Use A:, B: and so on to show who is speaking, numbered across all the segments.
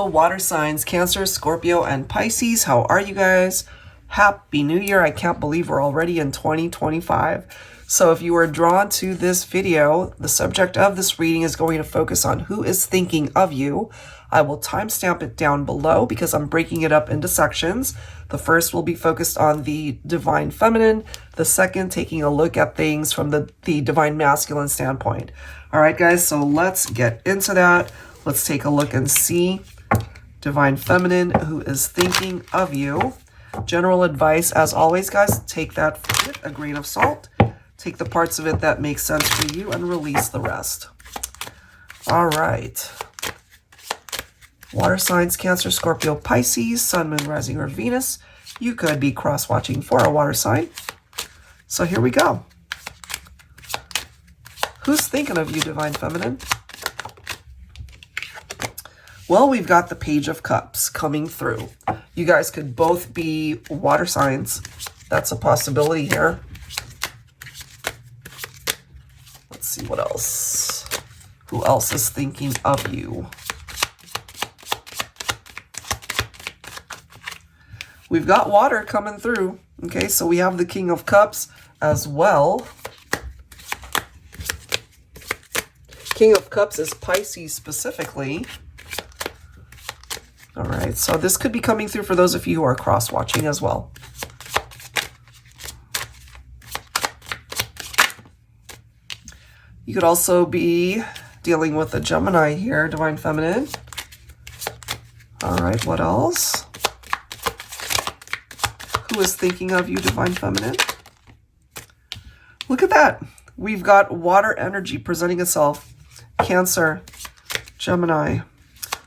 A: Hello, water signs, Cancer, Scorpio, and Pisces. How are you guys? Happy New Year. I can't believe we're already in 2025. So if you are drawn to this video, the subject of this reading is going to focus on who is thinking of you. I will timestamp it down below because I'm breaking it up into sections. The first will be focused on the divine feminine. The second, taking a look at things from the divine masculine standpoint. All right, guys, so let's get into that. Let's take a look and see divine feminine who is thinking of you. General advice, as always, guys, take that with a grain of salt. Take the parts of it that make sense for you and release the rest. All right. Water signs, Cancer, Scorpio, Pisces, Sun, Moon, Rising, or Venus. You could be cross-watching for a water sign. So here we go. Who's thinking of you, divine feminine? Well, we've got the Page of Cups coming through. You guys could both be water signs. That's a possibility here. Let's see what else. Who else is thinking of you? We've got water coming through. Okay, so we have the King of Cups as well. King of Cups is Pisces specifically. All right, so this could be coming through for those of you who are cross-watching as well. You could also be dealing with a Gemini here, divine feminine. All right, what else? Who is thinking of you, divine feminine? Look at that. We've got water energy presenting itself. Cancer, Gemini.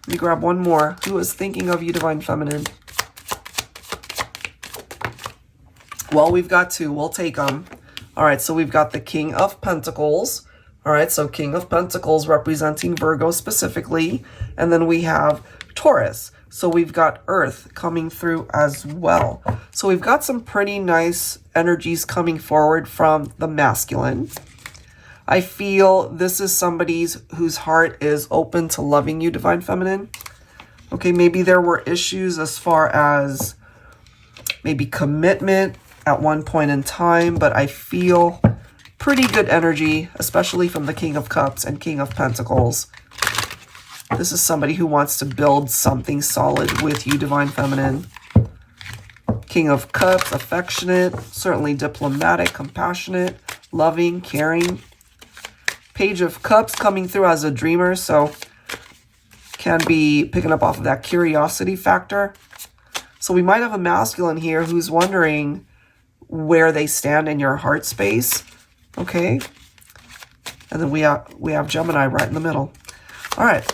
A: Let me grab one more. Who is thinking of you, divine feminine? Well, we've got two. We'll take them. All right, so we've got the King of Pentacles. All right, so King of Pentacles representing Virgo specifically. And then we have Taurus. So we've got Earth coming through as well. So we've got some pretty nice energies coming forward from the masculine. I feel this is somebody's whose heart is open to loving you, divine feminine. Okay, maybe there were issues as far as maybe commitment at one point in time, but I feel pretty good energy, especially from the King of Cups and King of Pentacles. This is somebody who wants to build something solid with you, divine feminine. King of Cups, affectionate, certainly diplomatic, compassionate, loving, caring. Page of Cups coming through as a dreamer, so can be picking up off of that curiosity factor. So we might have a masculine here who's wondering where they stand in your heart space. Okay. And then we have Gemini right in the middle. All right.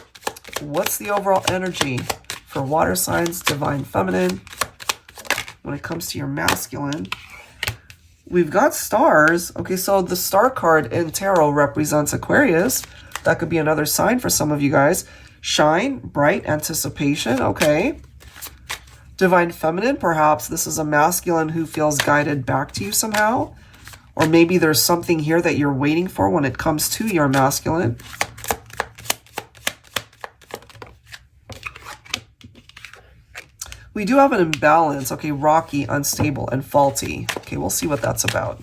A: What's the overall energy for water signs, divine feminine, when it comes to your masculine? We've got stars. Okay, so the star card in tarot represents Aquarius. That could be another sign for some of you guys. Shine, bright, anticipation. Okay. Divine feminine, perhaps this is a masculine who feels guided back to you somehow. Or maybe there's something here that you're waiting for when it comes to your masculine. We do have an imbalance. Okay, rocky, unstable, and faulty. Okay, we'll see what that's about.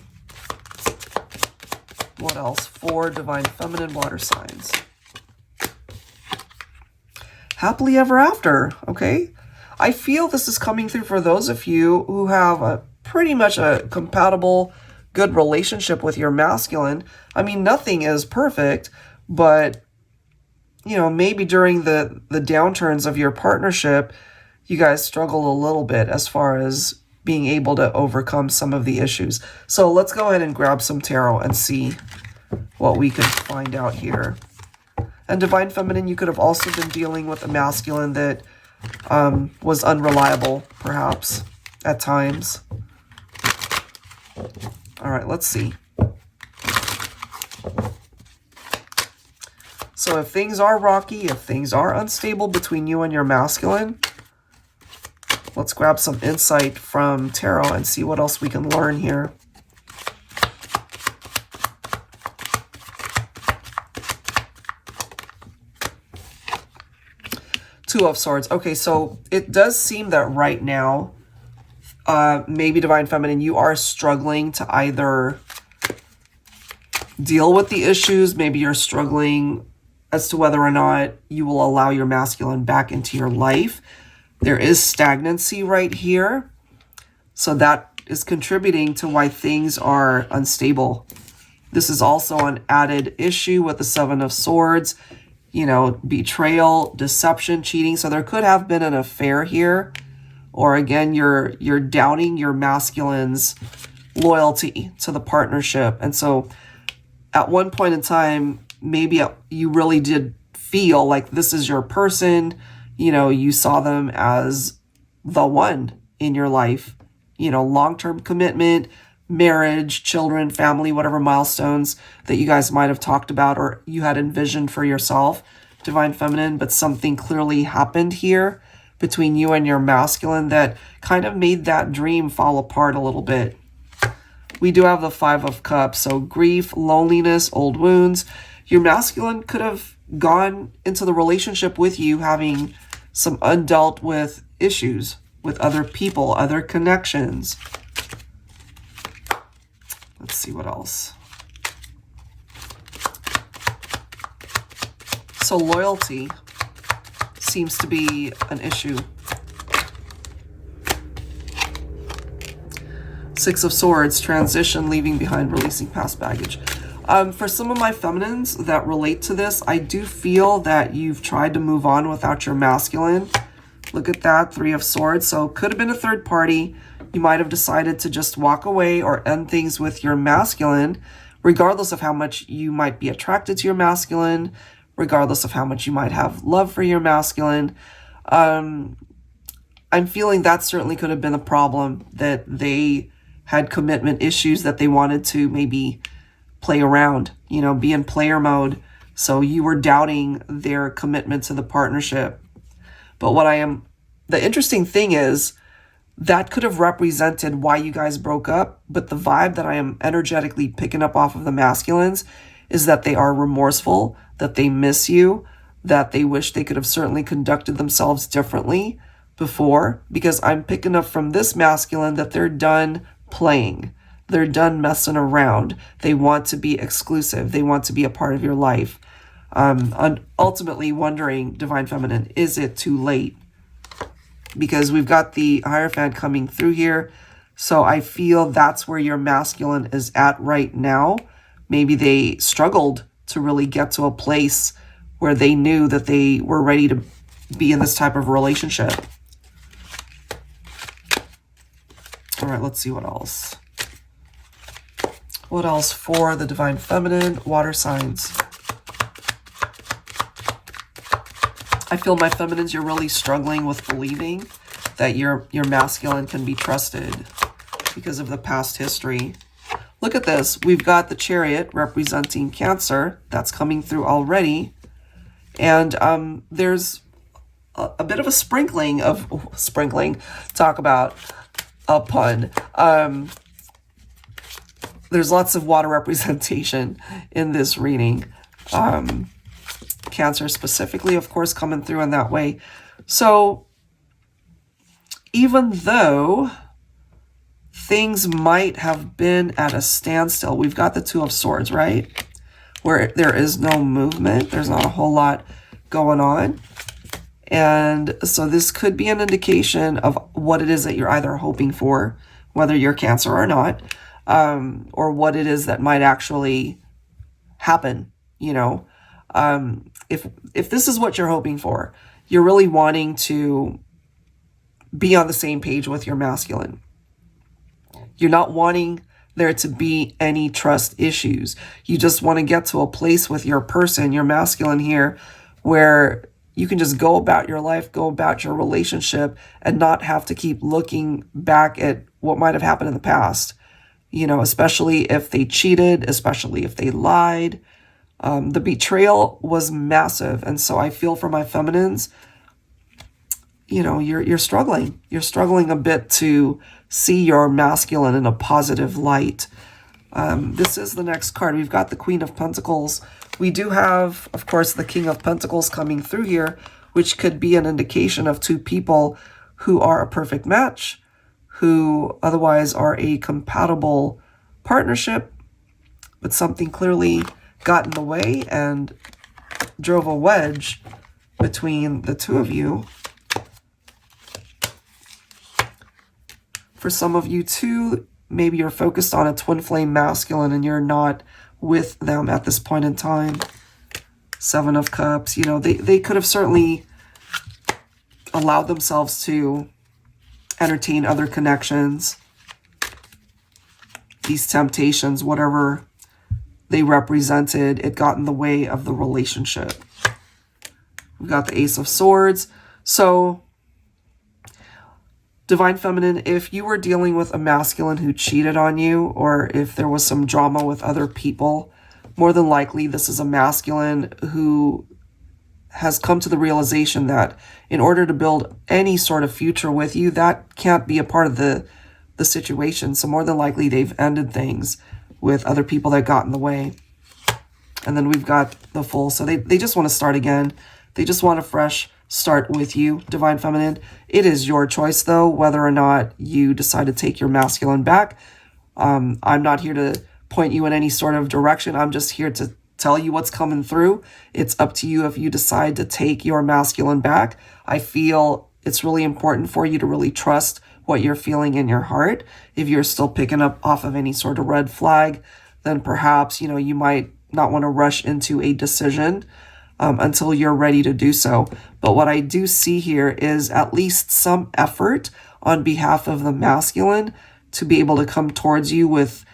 A: What else? For divine feminine water signs. Happily ever after. Okay. I feel this is coming through for those of you who have a pretty much a compatible, good relationship with your masculine. I mean, nothing is perfect, but, you know, maybe during the downturns of your partnership, you guys struggle a little bit as far as being able to overcome some of the issues. So let's go ahead and grab some tarot and see what we could find out here. And divine feminine, you could have also been dealing with a masculine that was unreliable, perhaps, at times. All right, let's see. So if things are rocky, if things are unstable between you and your masculine, let's grab some insight from tarot and see what else we can learn here. Two of Swords. Okay, so it does seem that right now, maybe Divine Feminine, you are struggling to either deal with the issues. Maybe you're struggling as to whether or not you will allow your masculine back into your life. There is stagnancy right here. So that is contributing to why things are unstable. This is also an added issue with the Seven of Swords. You know, betrayal, deception, cheating. So there could have been an affair here. Or again, you're doubting your masculine's loyalty to the partnership. And so at one point in time, maybe you really did feel like this is your person. You know, you saw them as the one in your life. You know, long-term commitment, marriage, children, family, whatever milestones that you guys might have talked about or you had envisioned for yourself, Divine Feminine, but something clearly happened here between you and your masculine that kind of made that dream fall apart a little bit. We do have the Five of Cups, so grief, loneliness, old wounds. Your masculine could have gone into the relationship with you having some undealt with issues with other people, other connections. Let's see what else. So loyalty seems to be an issue. Six of Swords, transition, leaving behind, releasing past baggage. For some of my feminines that relate to this, I do feel that you've tried to move on without your masculine. Look at that, Three of Swords. So could have been a third party. You might have decided to just walk away or end things with your masculine, regardless of how much you might be attracted to your masculine, regardless of how much you might have love for your masculine. I'm feeling that certainly could have been a problem, that they had commitment issues that they wanted to maybe play around, you know, be in player mode. So you were doubting their commitment to the partnership. But the interesting thing is that could have represented why you guys broke up. But the vibe that I am energetically picking up off of the masculines is that they are remorseful, that they miss you, that they wish they could have certainly conducted themselves differently before, because I'm picking up from this masculine that they're done playing. They're done messing around. They want to be exclusive. They want to be a part of your life. And ultimately wondering, Divine Feminine, is it too late? Because we've got the Hierophant coming through here. So I feel that's where your masculine is at right now. Maybe they struggled to really get to a place where they knew that they were ready to be in this type of relationship. All right, let's see what else. What else for the Divine Feminine? Water signs. I feel my feminines, you're really struggling with believing that your masculine can be trusted because of the past history. Look at this. We've got the Chariot representing Cancer. That's coming through already. And there's a bit of a sprinkling, talk about a pun. There's lots of water representation in this reading. Cancer specifically, of course, coming through in that way. So even though things might have been at a standstill, we've got the Two of Swords, right? Where there is no movement. There's not a whole lot going on. And so this could be an indication of what it is that you're either hoping for, whether you're Cancer or not, or what it is that might actually happen, you know. If this is what you're hoping for, you're really wanting to be on the same page with your masculine. You're not wanting there to be any trust issues. You just want to get to a place with your person, your masculine here, where you can just go about your life, go about your relationship, and not have to keep looking back at what might have happened in the past. You know, especially if they cheated, especially if they lied. The betrayal was massive. And so I feel for my feminines, you know, you're struggling. You're struggling a bit to see your masculine in a positive light. This is the next card. We've got the Queen of Pentacles. We do have, of course, the King of Pentacles coming through here. which could be an indication of two people who are a perfect match, who otherwise are a compatible partnership, but something clearly got in the way and drove a wedge between the two of you. For some of you too, maybe you're focused on a twin flame masculine and you're not with them at this point in time. Seven of Cups, you know, they could have certainly allowed themselves to entertain other connections. These temptations, whatever they represented, it got in the way of the relationship. We've got the Ace of Swords. So, Divine Feminine, if you were dealing with a masculine who cheated on you, or if there was some drama with other people, more than likely this is a masculine who has come to the realization that in order to build any sort of future with you, that can't be a part of the situation. So more than likely they've ended things with other people that got in the way. And then we've got the Fool. So they just want to start again. They just want a fresh start with you, Divine Feminine. It is your choice, though, whether or not you decide to take your masculine back. I'm not here to point you in any sort of direction. I'm just here to tell you what's coming through. It's up to you if you decide to take your masculine back. I feel it's really important for you to really trust what you're feeling in your heart. If you're still picking up off of any sort of red flag, then perhaps, you know, you might not want to rush into a decision until you're ready to do so. But what I do see here is at least some effort on behalf of the masculine to be able to come towards you with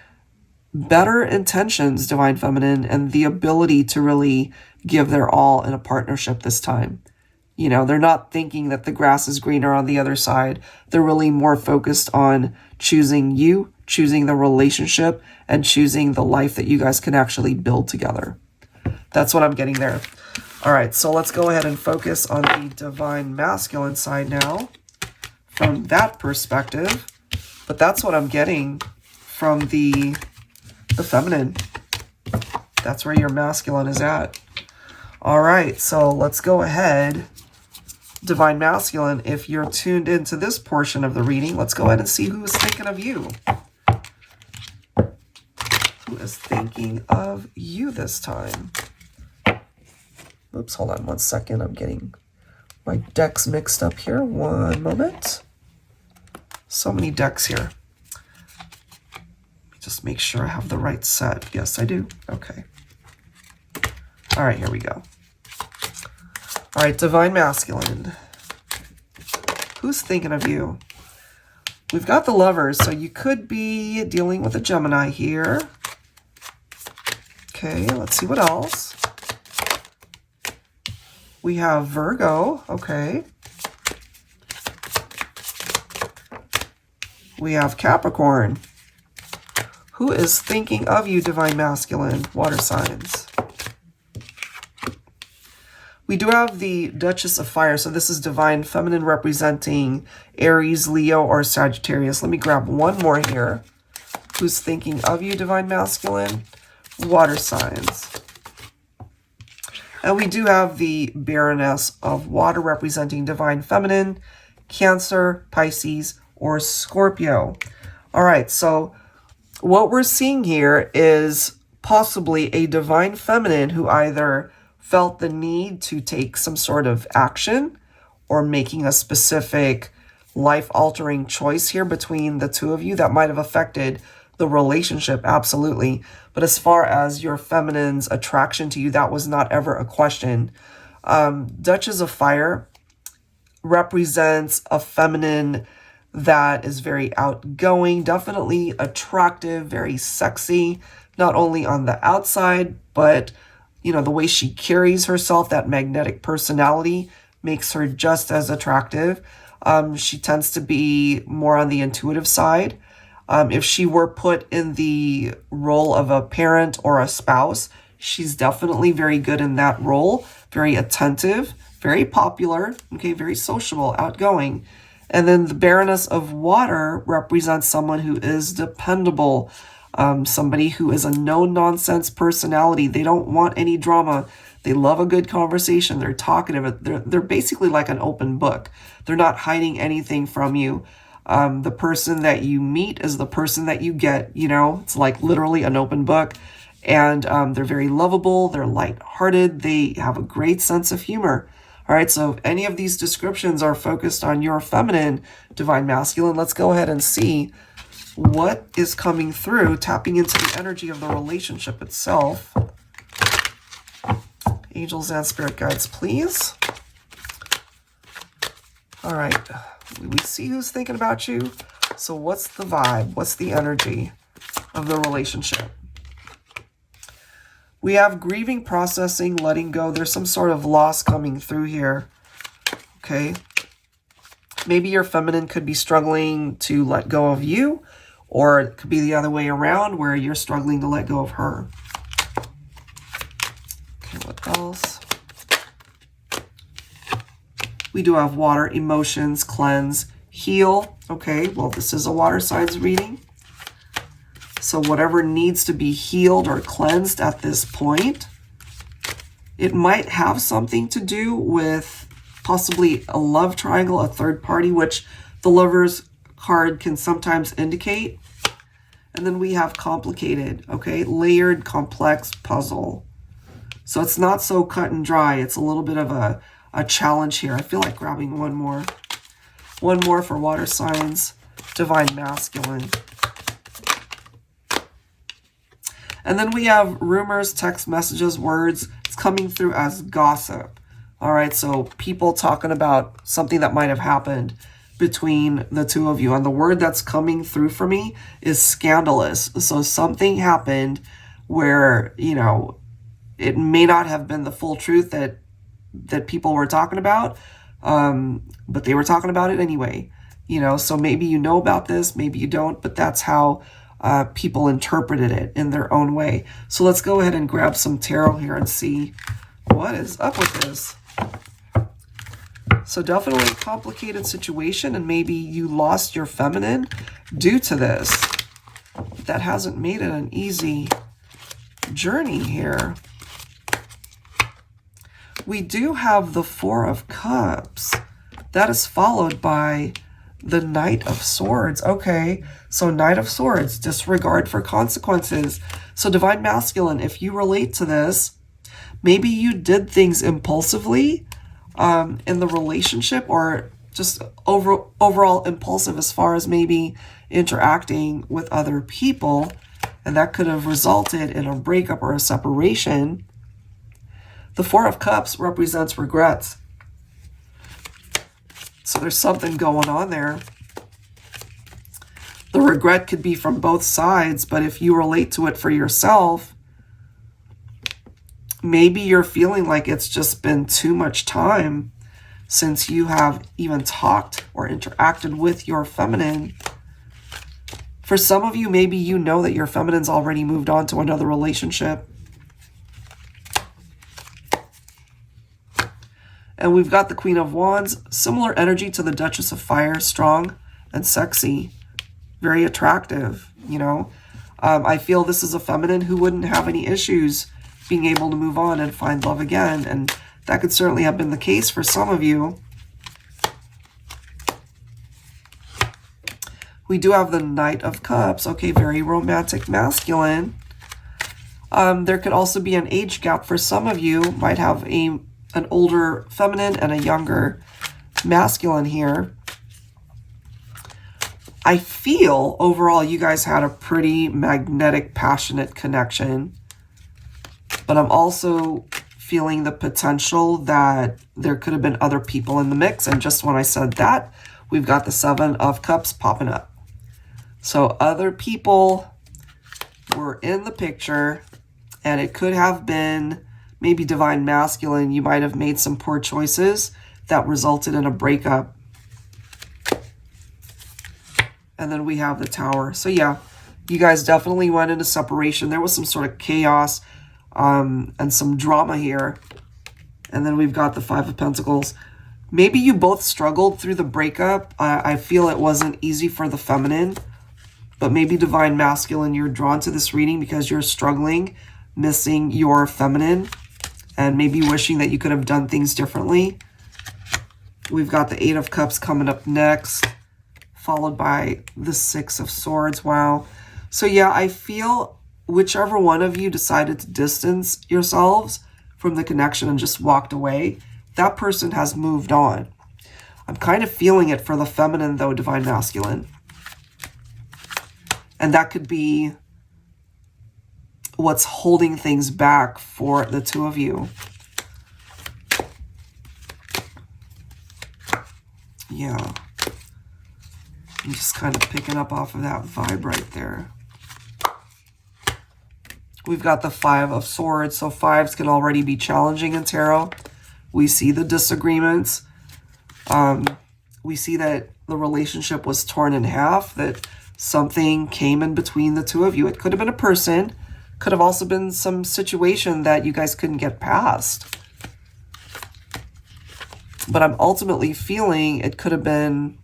A: better intentions, Divine Feminine, and the ability to really give their all in a partnership this time. You know, they're not thinking that the grass is greener on the other side. They're really more focused on choosing you, choosing the relationship, and choosing the life that you guys can actually build together. That's what I'm getting there. All right, so let's go ahead and focus on the Divine Masculine side now from that perspective. But that's what I'm getting from the Feminine. That's where your masculine is at. All right, so let's go ahead. Divine Masculine, if you're tuned into this portion of the reading, let's go ahead and see who is thinking of you. Who is thinking of you this time? Oops, hold on one second. I'm getting my decks mixed up here. One moment. So many decks here. Just make sure I have the right set. Yes, I do. Okay. All right, here we go. All right, Divine Masculine. Who's thinking of you? We've got the Lovers, so you could be dealing with a Gemini here. Okay, let's see what else. We have Virgo. Okay. We have Capricorn. Who is thinking of you, Divine Masculine? Water signs. We do have the Duchess of Fire. So this is Divine Feminine representing Aries, Leo, or Sagittarius. Let me grab one more here. Who's thinking of you, Divine Masculine? Water signs. And we do have the Baroness of Water representing Divine Feminine, Cancer, Pisces, or Scorpio. All right, so what we're seeing here is possibly a Divine Feminine who either felt the need to take some sort of action or making a specific life-altering choice here between the two of you that might have affected the relationship, absolutely. But as far as your feminine's attraction to you, that was not ever a question. Duchess of Fire represents a feminine that is very outgoing, definitely attractive, very sexy, not only on the outside, but, you know, the way she carries herself, that magnetic personality makes her just as attractive. She tends to be more on the intuitive side. If she were put in the role of a parent or a spouse, she's definitely very good in that role, very attentive, very popular, okay, very sociable, outgoing. And then the Baroness of Water represents someone who is dependable, Somebody who is a no-nonsense personality. They don't want any drama. They love a good conversation. They're talkative. They're basically like an open book. They're not hiding anything from you. The person that you meet is the person that you get, you know. It's like literally an open book. And they're very lovable. They're lighthearted. They have a great sense of humor. All right, so if any of these descriptions are focused on your feminine, divine masculine, let's go ahead and see what is coming through, tapping into the energy of the relationship itself. Angels and spirit guides, please. All right, we see who's thinking about you. So what's the vibe? What's the energy of the relationship? We have grieving, processing, letting go. There's some sort of loss coming through here. Okay. Maybe your feminine could be struggling to let go of you, or it could be the other way around where you're struggling to let go of her. Okay, what else? We do have water, emotions, cleanse, heal. Okay, well, this is a water signs reading. So whatever needs to be healed or cleansed at this point, it might have something to do with possibly a love triangle, a third party, which the Lover's card can sometimes indicate. And then we have complicated, okay, layered, complex puzzle. So it's not so cut and dry. It's a little bit of a challenge here. I feel like grabbing one more. One more for water signs, divine masculine. And then we have rumors, text messages, words. It's coming through as gossip. All right, so people talking about something that might have happened between the two of you. And the word that's coming through for me is scandalous. So something happened where, you know, it may not have been the full truth that people were talking about, but they were talking about it anyway. You know, so maybe you know about this, maybe you don't, but that's how people interpreted it in their own way. So let's go ahead and grab some tarot here and see what is up with this. So definitely a complicated situation, and maybe you lost your feminine due to this. That hasn't made it an easy journey here. We do have the Four of Cups. That is followed by the Knight of Swords. Okay, so Knight of Swords, disregard for consequences. So divine masculine, if you relate to this, maybe you did things impulsively in the relationship, or just overall impulsive as far as maybe interacting with other people, and that could have resulted in a breakup or a separation. The Four of Cups represents regrets. So there's something going on there. The regret could be from both sides, but if you relate to it for yourself, maybe you're feeling like it's just been too much time since you have even talked or interacted with your feminine. For some of you, maybe you know that your feminine's already moved on to another relationship. And we've got the Queen of Wands, similar energy to the Duchess of Fire, strong and sexy, very attractive, you know. I feel this is a feminine who wouldn't have any issues being able to move on and find love again. And that could certainly have been the case for some of you. We do have the Knight of Cups. Okay, very romantic masculine. There could also be an age gap for some of you. Might have an older feminine and a younger masculine here. I feel overall you guys had a pretty magnetic, passionate connection. But I'm also feeling the potential that there could have been other people in the mix. And just when I said that, we've got the Seven of Cups popping up. So other people were in the picture, and it could have been maybe divine masculine. You might have made some poor choices that resulted in a breakup. And then we have the Tower. So yeah, you guys definitely went into separation. There was some sort of chaos and some drama here. And then we've got the Five of Pentacles. Maybe you both struggled through the breakup. I feel it wasn't easy for the feminine. But maybe Divine Masculine, you're drawn to this reading because you're struggling, missing your feminine, and maybe wishing that you could have done things differently. We've got the 8 of Cups coming up next, followed by the 6 of Swords. Wow. So yeah, I feel whichever one of you decided to distance yourselves from the connection and just walked away, that person has moved on. I'm kind of feeling it for the feminine though, Divine Masculine. And that could be what's holding things back for the two of you. Yeah. I'm just kind of picking up off of that vibe right there. We've got the 5 of Swords. So 5s can already be challenging in tarot. We see the disagreements. We see that the relationship was torn in half, that something came in between the two of you. It could have been a person, could have also been some situation that you guys couldn't get past. But I'm ultimately feeling it could have been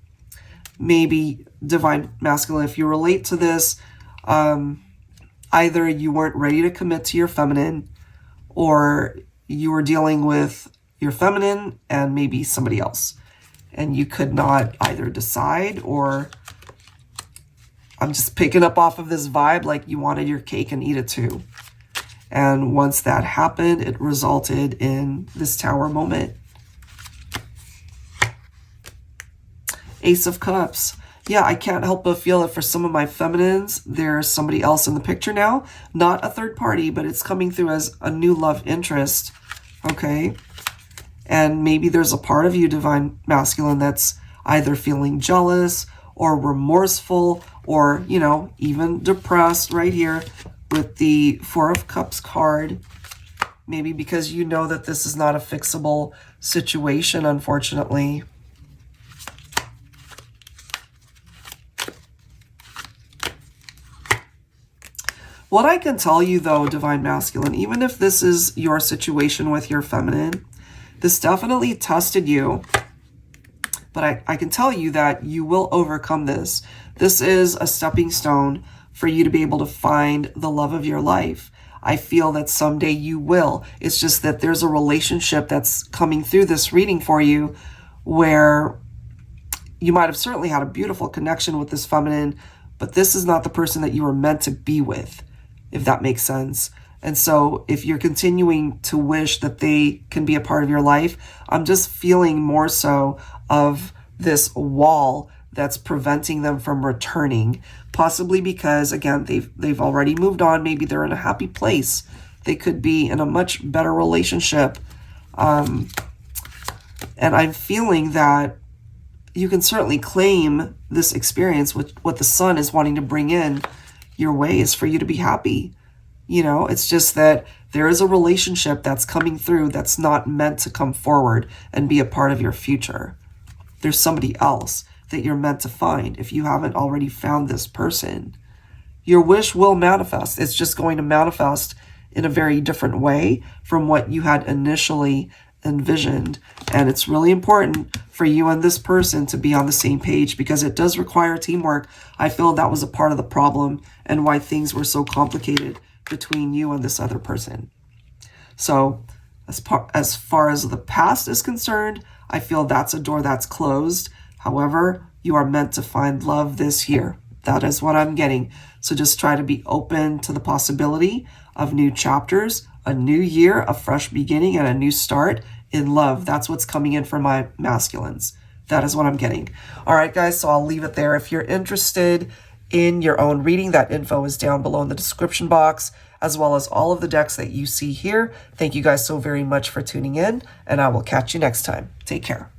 A: maybe Divine Masculine. If you relate to this, either you weren't ready to commit to your feminine, or you were dealing with your feminine and maybe somebody else, and you could not either decide, or I'm just picking up off of this vibe like you wanted your cake and eat it too. And once that happened, it resulted in this Tower moment. Ace of Cups. Yeah, I can't help but feel that for some of my feminines, there's somebody else in the picture now. Not a third party, but it's coming through as a new love interest. Okay. And maybe there's a part of you, Divine Masculine, that's either feeling jealous or remorseful, or, you know, even depressed right here with the 4 of Cups card. Maybe because you know that this is not a fixable situation, unfortunately. What I can tell you though, Divine Masculine, even if this is your situation with your feminine, this definitely tested you. But I can tell you that you will overcome this. This is a stepping stone for you to be able to find the love of your life. I feel that someday you will. It's just that there's a relationship that's coming through this reading for you where you might have certainly had a beautiful connection with this feminine, but this is not the person that you were meant to be with, if that makes sense. And so if you're continuing to wish that they can be a part of your life, I'm just feeling more so of this wall that's preventing them from returning, possibly because, again, they've already moved on. Maybe they're in a happy place. They could be in a much better relationship. And I'm feeling that you can certainly claim this experience with what the sun is wanting to bring in your way is for you to be happy. You know, it's just that there is a relationship that's coming through that's not meant to come forward and be a part of your future. There's somebody else that you're meant to find if you haven't already found this person. Your wish will manifest. It's just going to manifest in a very different way from what you had initially envisioned. And it's really important for you and this person to be on the same page because it does require teamwork. I feel that was a part of the problem and why things were so complicated between you and this other person. So as far as the past is concerned, I feel that's a door that's closed. However, you are meant to find love this year. That is what I'm getting. So just try to be open to the possibility of new chapters, a new year, a fresh beginning, and a new start in love. That's what's coming in for my masculines. That is what I'm getting. All right, guys, so I'll leave it there. If you're interested in your own reading, that info is down below in the description box, as well as all of the decks that you see here. Thank you guys so very much for tuning in, and I will catch you next time. Take care.